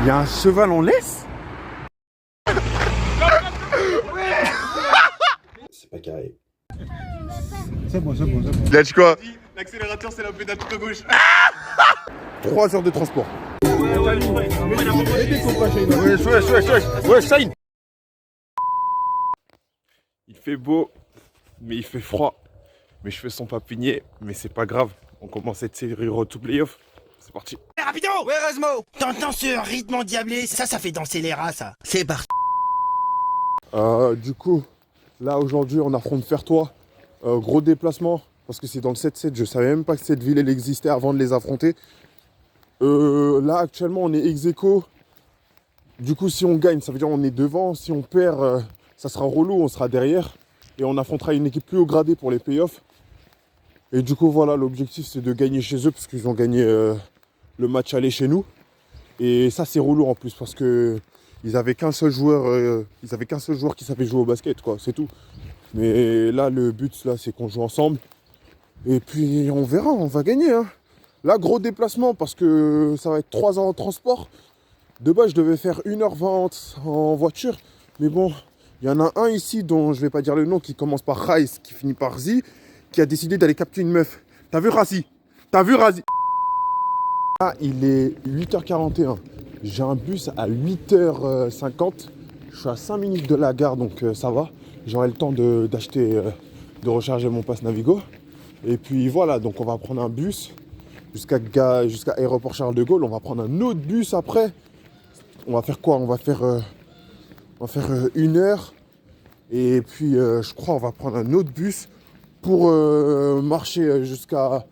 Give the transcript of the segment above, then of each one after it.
Il y a un cheval en laisse? C'est pas carré. C'est bon. Il a dit quoi? L'accélérateur, c'est la pédale tout à gauche. 3 heures de transport. Shine. Il fait beau, mais il fait froid. Mes cheveux sont pas peignés, mais c'est pas grave. On commence cette série Road to Playoff. C'est parti. Rapido! Ouais, Rasmo! T'entends ce rythme endiablé? Ça fait danser les rats, ça. C'est parti. Du coup, là aujourd'hui, on affronte Fertois. Gros déplacement, parce que c'est dans le 7-7. Je savais même pas que cette ville elle existait avant de les affronter. Là, actuellement, on est ex-aequo. Du coup, si on gagne, ça veut dire on est devant. Si on perd, ça sera relou, on sera derrière. Et on affrontera une équipe plus haut gradée pour les playoffs. Et du coup, voilà, l'objectif, c'est de gagner chez eux, parce qu'ils ont gagné le match aller chez nous. Et ça, c'est relou en plus, parce que ils avaient qu'un seul joueur, qui savait jouer au basket, quoi, c'est tout. Mais là, le but, là, c'est qu'on joue ensemble. Et puis, on verra, on va gagner, hein. Là, gros déplacement, parce que ça va être 3 heures en transport. De base, je devais faire 1h20 en voiture. Mais bon, il y en a un ici, dont je vais pas dire le nom, qui commence par Raïs, qui finit par Zi, qui a décidé d'aller capter une meuf. T'as vu Razi? Ah, il est 8h41. J'ai un bus à 8h50. Je suis à 5 minutes de la gare, donc ça va. J'aurai le temps de recharger mon pass Navigo. Et puis voilà, donc on va prendre un bus jusqu'à aéroport Charles de Gaulle. On va prendre un autre bus après. On va faire quoi? On va faire 1 heure. Et puis je crois on va prendre un autre bus pour marcher jusqu'à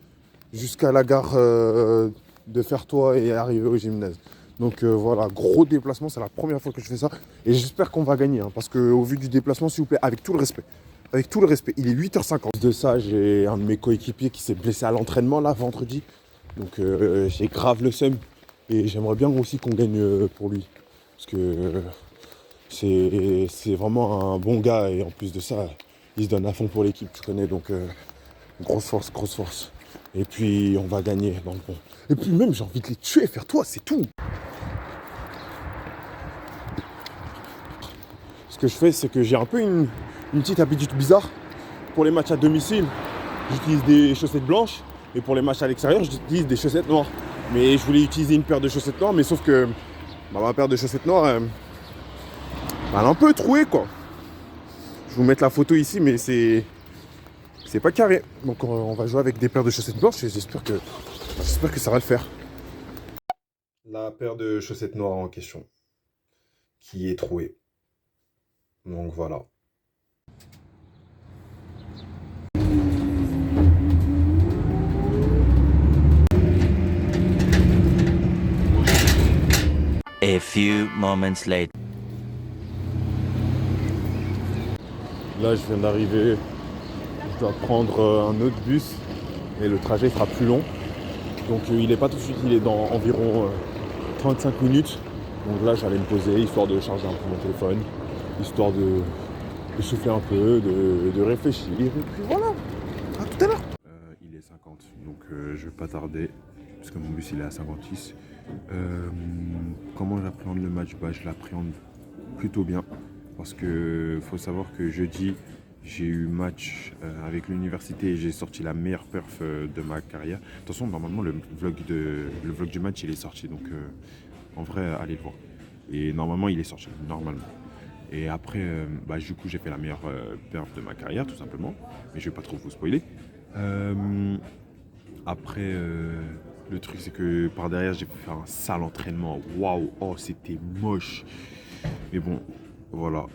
la gare de Fertois et arriver au gymnase. Donc voilà, gros déplacement, c'est la première fois que je fais ça. Et j'espère qu'on va gagner, hein, parce qu'au vu du déplacement, s'il vous plaît, avec tout le respect, il est 8h50. De ça, j'ai un de mes coéquipiers qui s'est blessé à l'entraînement là, vendredi. Donc j'ai grave le seum. Et j'aimerais bien aussi qu'on gagne pour lui. Parce que c'est vraiment un bon gars. Et en plus de ça, il se donne à fond pour l'équipe, tu connais. Donc grosse force. Et puis on va gagner dans le bon. Et puis même j'ai envie de les tuer, faire toi, c'est tout. Ce que je fais, c'est que j'ai un peu une petite habitude bizarre. Pour les matchs à domicile, j'utilise des chaussettes blanches. Et pour les matchs à l'extérieur, j'utilise des chaussettes noires. Mais je voulais utiliser une paire de chaussettes noires, mais sauf que ma paire de chaussettes noires, elle est un peu trouée, quoi. Je vais vous mettre la photo ici, mais c'est pas carré. Donc on va jouer avec des paires de chaussettes blanches et j'espère que ça va le faire. La paire de chaussettes noires en question, qui est trouée. Donc voilà. A few moments later. Là, je viens d'arriver. Je dois prendre un autre bus et le trajet sera plus long. Donc il n'est pas tout de suite, il est dans environ 35 minutes. Donc là, j'allais me poser, histoire de charger un peu mon téléphone, histoire de souffler un peu, de réfléchir. Et puis voilà, à tout à l'heure. Il est 50, donc je vais pas tarder, parce que mon bus il est à 56. Comment j'appréhende le match? Je l'appréhende plutôt bien, parce que faut savoir que jeudi, j'ai eu match avec l'université et j'ai sorti la meilleure perf de ma carrière. De toute façon, normalement, le vlog du match, il est sorti. Donc, en vrai, allez le voir. Et normalement, il est sorti. Normalement. Et après, du coup, j'ai fait la meilleure perf de ma carrière, tout simplement. Mais je vais pas trop vous spoiler. Après, le truc, c'est que par derrière, j'ai fait un sale entraînement. Waouh, oh, c'était moche. Mais bon, voilà.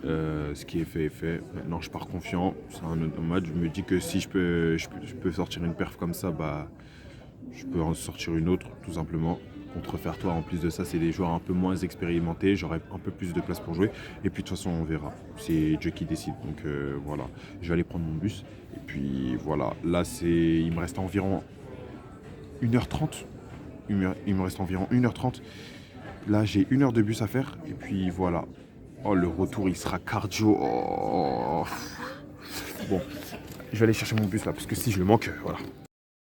Ce qui est fait est fait. Maintenant, je pars confiant. C'est un autre match. Je me dis que si je peux sortir une perf comme ça, je peux en sortir une autre, tout simplement. Contre Fertois, en plus de ça, c'est des joueurs un peu moins expérimentés. J'aurai un peu plus de place pour jouer. Et puis, de toute façon, on verra. C'est Dieu qui décide. Donc, voilà. Je vais aller prendre mon bus. Et puis, voilà. Là, il me reste environ 1h30. Il me reste environ 1h30. Là, j'ai 1 heure de bus à faire. Et puis, voilà. Oh, le retour, il sera cardio. Oh. Bon, je vais aller chercher mon bus là, parce que si je le manque, voilà.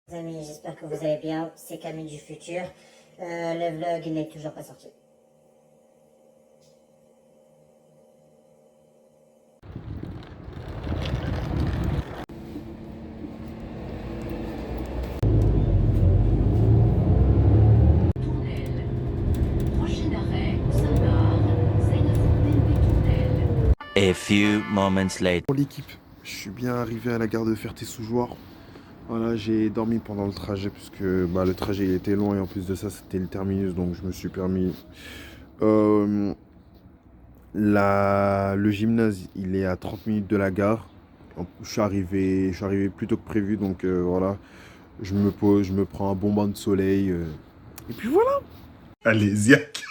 Les amis, j'espère que vous allez bien. C'est Camille du futur. Le vlog n'est toujours pas sorti. A few moments later. Pour l'équipe, je suis bien arrivé à la gare de Ferté-sous-Jouarre. Voilà, j'ai dormi pendant le trajet puisque le trajet il était long et en plus de ça c'était le terminus, donc je me suis permis. Le gymnase il est à 30 minutes de la gare. Je suis arrivé plus tôt que prévu, donc voilà. Je me pose, je me prends un bon bain de soleil. Et puis voilà. Allez, Ziak.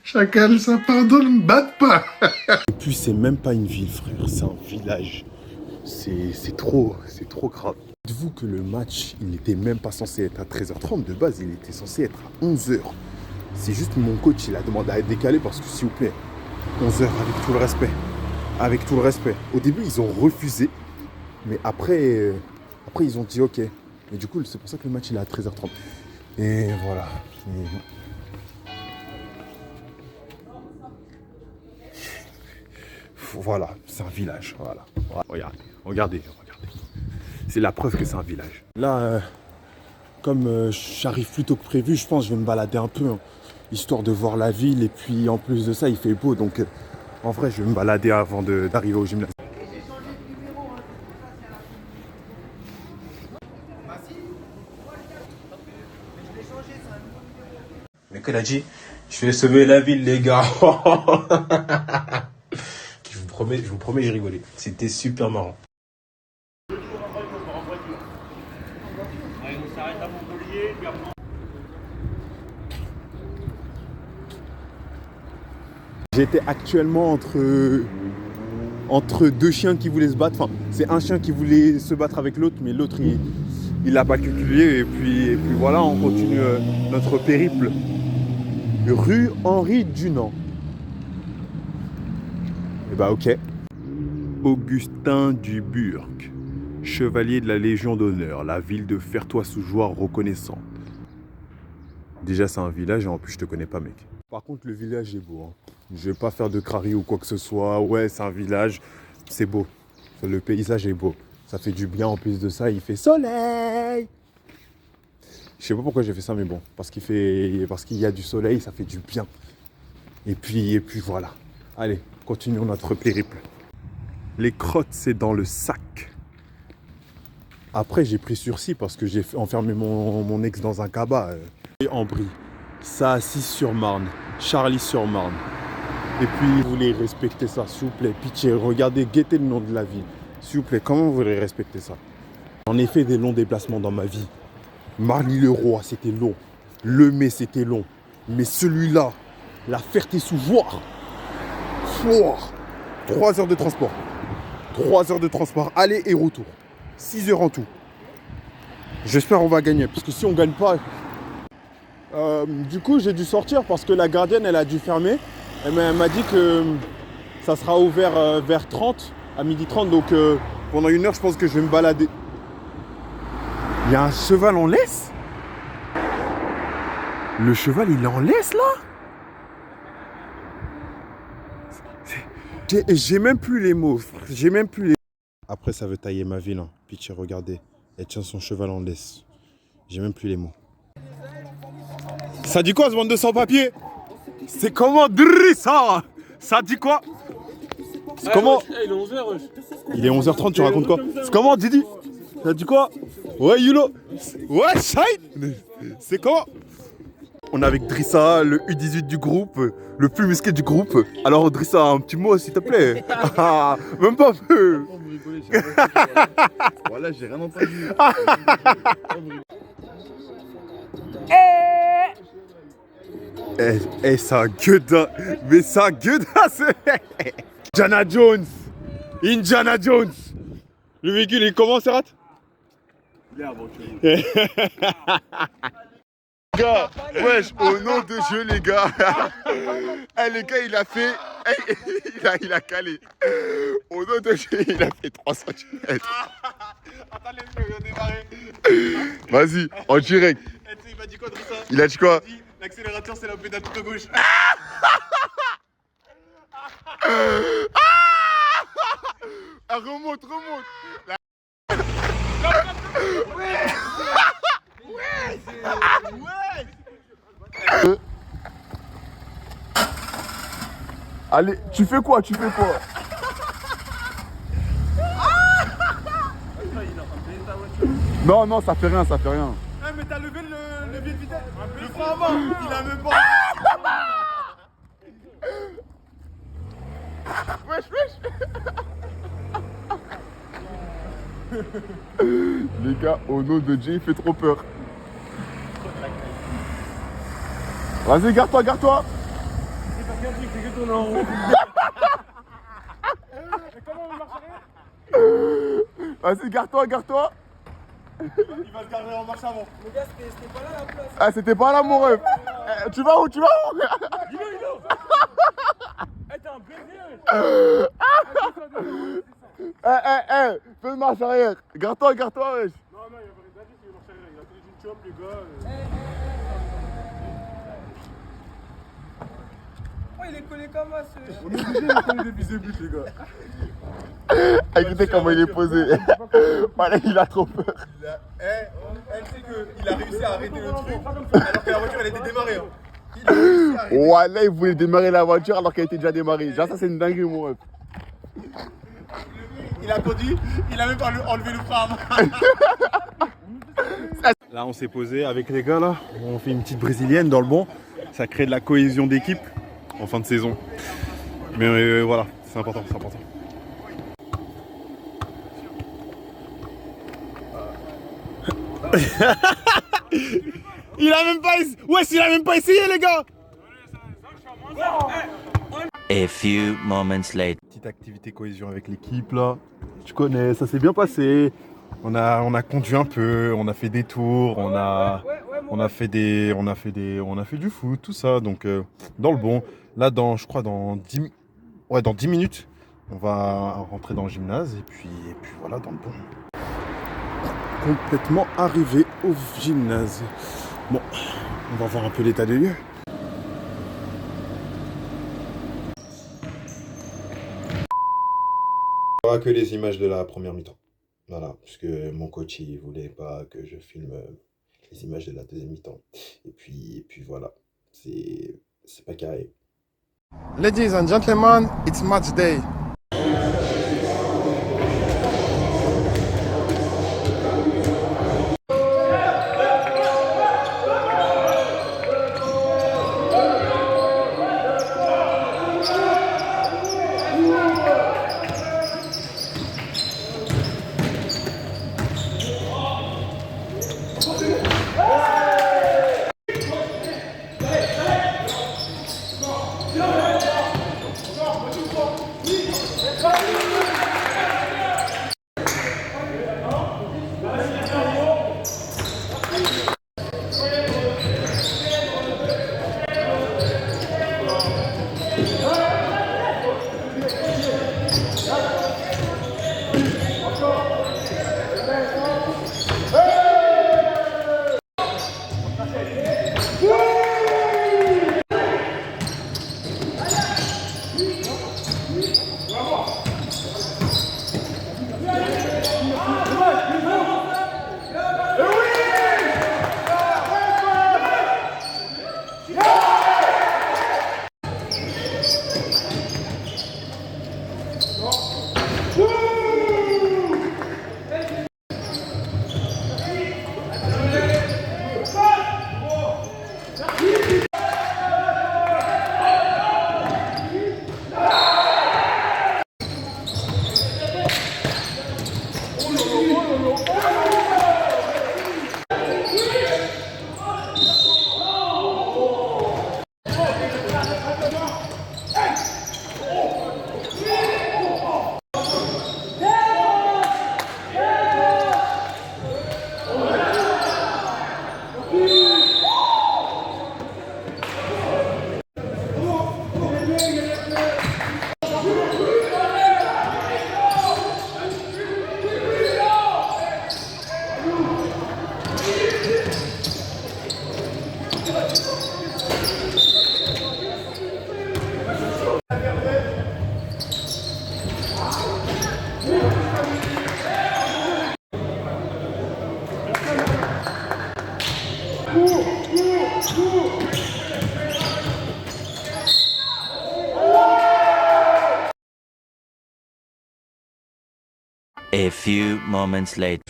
Chacal, ça pardonne, batte pas. Et puis c'est même pas une ville, frère, c'est un village. C'est trop grave. Dites-vous que le match, il n'était même pas censé être à 13h30 de base, il était censé être à 11h. C'est juste mon coach, il a demandé à être décalé parce que s'il vous plaît, 11h avec tout le respect. Avec tout le respect. Au début, ils ont refusé, mais après ils ont dit ok. Et du coup, c'est pour ça que le match il est à 13h30. Et voilà. Voilà, c'est un village. Voilà. Regardez. C'est la preuve que c'est un village. Là, comme j'arrive plus tôt que prévu, je pense que je vais me balader un peu, hein, histoire de voir la ville. Et puis en plus de ça, il fait beau. Donc en vrai, je vais me balader avant d'arriver au gymnase. Mais qu'elle a dit, je vais sauver la ville, les gars. Je vous promets, j'ai rigolé. C'était super marrant. J'étais actuellement entre deux chiens qui voulaient se battre. Enfin, c'est un chien qui voulait se battre avec l'autre, mais l'autre, il l'a pas calculé. Et puis voilà, on continue notre périple. Rue Henri Dunant. Et bah ok. Augustin Duburc, chevalier de la Légion d'honneur, la ville de Fertois-sous-Jouarre reconnaissante. Déjà c'est un village et en plus je te connais pas mec. Par contre le village est beau, hein. Je vais pas faire de crari ou quoi que ce soit. Ouais c'est un village, c'est beau. Le paysage est beau. Ça fait du bien en plus de ça, il fait soleil. Je sais pas pourquoi j'ai fait ça mais bon. Parce qu'il y a du soleil, ça fait du bien. Et puis voilà. Allez, continuons notre périple. Les crottes, c'est dans le sac. Après, j'ai pris sursis parce que j'ai enfermé mon ex dans un cabas. Et en Brie, ça Assis-sur-Marne, Charlie-sur-Marne. Et puis, vous voulez respecter ça, s'il vous plaît. Pitié, regardez, guettez le nom de la ville. S'il vous plaît, comment vous voulez respecter ça? J'en ai fait des longs déplacements dans ma vie. Marly-le-Roi, c'était long. Lemay, c'était long. Mais celui-là, la Ferté-sous-Jouarre, 3 heures de transport. 3 heures de transport, aller et retour. 6 heures en tout. J'espère qu'on va gagner, parce que si on gagne pas... du coup, j'ai dû sortir parce que la gardienne, elle a dû fermer. Elle m'a dit que ça sera ouvert vers 30, à 12h30. Donc pendant 1 heure, je pense que je vais me balader. Il y a un cheval en laisse? Le cheval, il est en laisse, là? J'ai même plus les mots, j'ai même plus les... Après, ça veut tailler ma ville, hein. Pitié, regardez. Elle tient son cheval en laisse. J'ai même plus les mots. Ça dit quoi, ce bande de sans-papiers? C'est comment Drissa? Ça dit quoi? C'est comment? Il est 11h, Il est 11h30, tu racontes quoi? C'est comment, Didi? Ça dit quoi? Ouais, Yulo. Ouais, Shine. C'est comment? On est avec Drissa, le U18 du groupe, le plus musclé du groupe. Alors Drissa, un petit mot s'il te plaît. Même pas un peu. Voilà, j'ai rien entendu. Ça gueudin. Mais ça gueudin, c'est... Indiana Jones. Indiana Jones. Le véhicule, il comment, Serrat? Il est aventurier. Gars, wesh, au nom de Dieu, les gars. Les gars, il a fait. Il a calé. Au nom de Dieu, il a fait 3 cm. Attends, laisse-le démarrer. Vas-y, en direct. Il m'a dit quoi, Drissa? Il a dit quoi? L'accélérateur, c'est la pédale tout à gauche. Remonte. Allez, tu fais quoi? Tu fais quoi? Non, non, ça fait rien, ça fait rien. Eh, mais t'as levé le levier de vitesse. Le frein avant, il a même pas. Wesh, wesh. Les gars, au nom de Dieu, il fait trop peur. Vas-y, garde-toi, garde-toi. C'est que tourner en rond. Comment on marche arrière? Vas-y, garde-toi, garde-toi. Il va se garder en marche avant. Les gars, c'était pas là la place. Ah, c'était pas là, mon ref. Tu vas où? Tu vas où? Il Eh, t'es un baiser. Fais une marche arrière. Garde-toi, garde-toi, wesh. Non, non, il y a pas d'avis, il marche arrière. Il a fait une chop, les gars. Oh, il est collé comme ça, ce. On est obligé de prendre des vis de but, les gars. Écoutez comment il est posé. Voilà, il a trop peur. Elle sait qu'il a réussi à arrêter le truc alors que la voiture elle était démarrée. Hein. Il a réussi à arrêter. Ouais, là, il voulait démarrer la voiture alors qu'elle était déjà démarrée. Genre, ça, c'est une dinguerie, mon ref. Il a conduit, il a même pas enlevé le frein avant. Là, on s'est posé avec les gars, là. On fait une petite brésilienne dans le bon. Ça crée de la cohésion d'équipe en fin de saison. Mais voilà, c'est important, c'est important. Il a même pas essayé. Ouais, il a même pas essayé, les gars. A few moments later. Petite activité cohésion avec l'équipe là. Tu connais, ça s'est bien passé. On a conduit un peu, on a fait des tours, on a fait du foot, tout ça. Donc dans le bon. Là, je crois dans 10 minutes, on va rentrer dans le gymnase et puis voilà, dans le bon. Complètement arrivé au gymnase. Bon, on va voir un peu l'état des lieux. Pas que les images de la première mi-temps. Voilà, puisque mon coach il voulait pas que je filme les images de la deuxième mi-temps. Et puis voilà, c'est pas carré. Ladies and gentlemen, it's match day. A few moments later.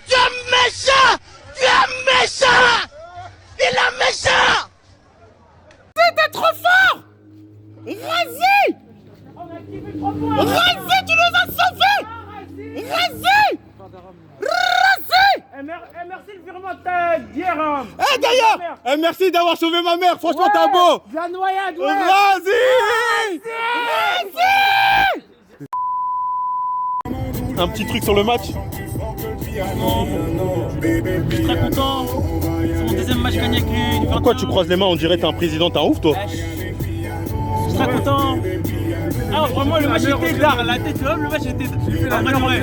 Merci le virement d'hier. Eh d'ailleurs, merci d'avoir sauvé ma mère, franchement t'as beau. De la noyade, ouais. Vas-y. Un petit truc sur le match. Je suis très content. C'est mon deuxième match gagné avec lui. Du Pourquoi 21. tu croises les mains, on dirait t'es un président, t'es un ouf toi. Je suis très content. Ah, vraiment, le match était d'art. La tête, le match était. Ah, vraiment, ouais.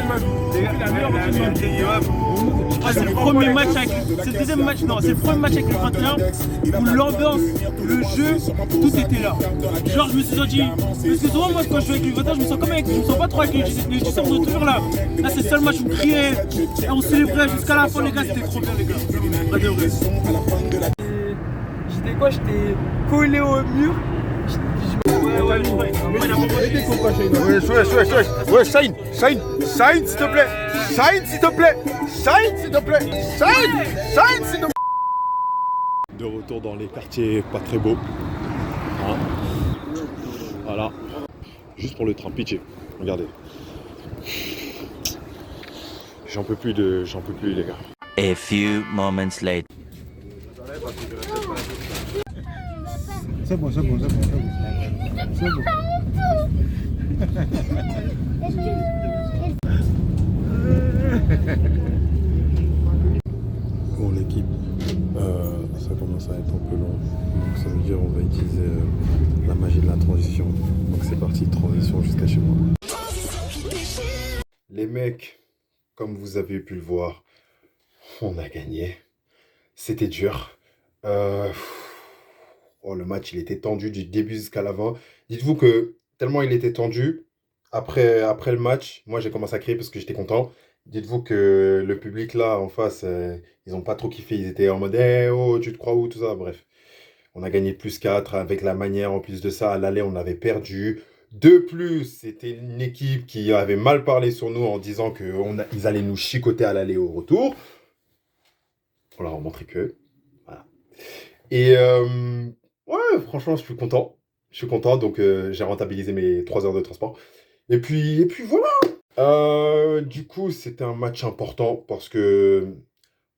Ah, c'est le premier match avec. C'est le deuxième match, non, c'est le premier match avec le 21 où l'ambiance, le jeu, tout était là. Genre, je me suis senti. Parce que souvent, moi, quand je joue avec le 21, je me sens comme avec. Je me sens pas trop avec les tueurs de toujours là. Là, c'est le seul match où on criait, et on célébrait jusqu'à la fin, les gars, c'était trop bien, les gars. Vrai de vrai. J'étais quoi? J'étais collé au mur. Ouais, je crois. Ouais, Shine, s'il te plaît. Shine, s'il te plaît. Shine, s'il te plaît. Shine, s'il te plaît. De retour dans les quartiers pas très beaux. Hein. Voilà. Juste pour le train, pitié. Regardez. J'en peux plus, les gars. A few moments later. Bon l'équipe, ça commence à être un peu long, donc ça veut dire on va utiliser la magie de la transition. Donc c'est parti, transition jusqu'à chez moi. Les mecs, comme vous avez pu le voir, on a gagné. C'était dur. Le match, il était tendu du début jusqu'à la fin. Dites-vous que tellement il était tendu, après le match, moi j'ai commencé à crier parce que j'étais content. Dites-vous que le public là en face, ils ont pas trop kiffé. Ils étaient en mode eh, oh, tu te crois où, tout ça. Bref, on a gagné de +4 avec la manière. En plus de ça, à l'aller, on avait perdu. De plus, c'était une équipe qui avait mal parlé sur nous en disant qu'ils allaient nous chicoter à l'aller au retour. On leur a montré que. Voilà. Et ouais, franchement, je suis content. Je suis content, donc j'ai rentabilisé mes 3 heures de transport. Et puis voilà. Du coup, c'était un match important parce que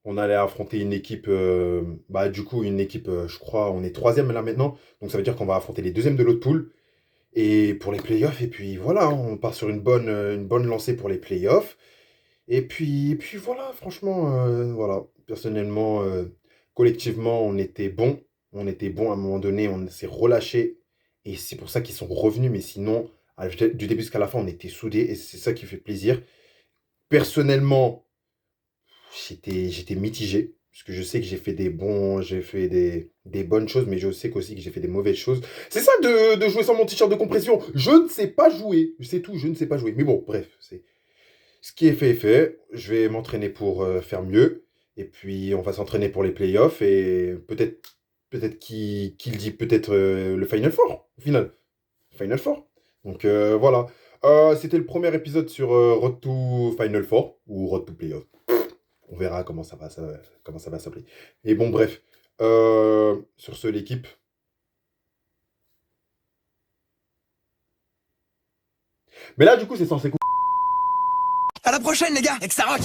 on allait affronter une équipe. Une équipe, je crois, on est 3e là maintenant. Donc ça veut dire qu'on va affronter les 2e de l'autre poule. Et pour les playoffs, et puis voilà, on part sur une bonne lancée pour les playoffs. Et puis voilà, franchement, voilà. Personnellement, collectivement, on était bon. On était bon à un moment donné, on s'est relâché. Et c'est pour ça qu'ils sont revenus. Mais sinon, du début jusqu'à la fin, on était soudés. Et c'est ça qui fait plaisir. Personnellement, j'étais mitigé. Parce que je sais que j'ai fait des bonnes choses. Mais je sais aussi que j'ai fait des mauvaises choses. C'est ça de jouer sans mon t-shirt de compression. Je ne sais pas jouer. C'est tout, je ne sais pas jouer. Mais bon, bref, ce qui est fait est fait. Je vais m'entraîner pour faire mieux. Et puis, on va s'entraîner pour les playoffs. Et peut-être qu'il dit peut-être le Final Four, au final. Final Four. Donc, voilà. C'était le premier épisode sur Road to Final Four, ou Road to Playoff. On verra comment ça va s'appeler. Et bon, bref. Sur ce, l'équipe. Mais là, du coup, c'est censé... À la prochaine, les gars, et que ça rock.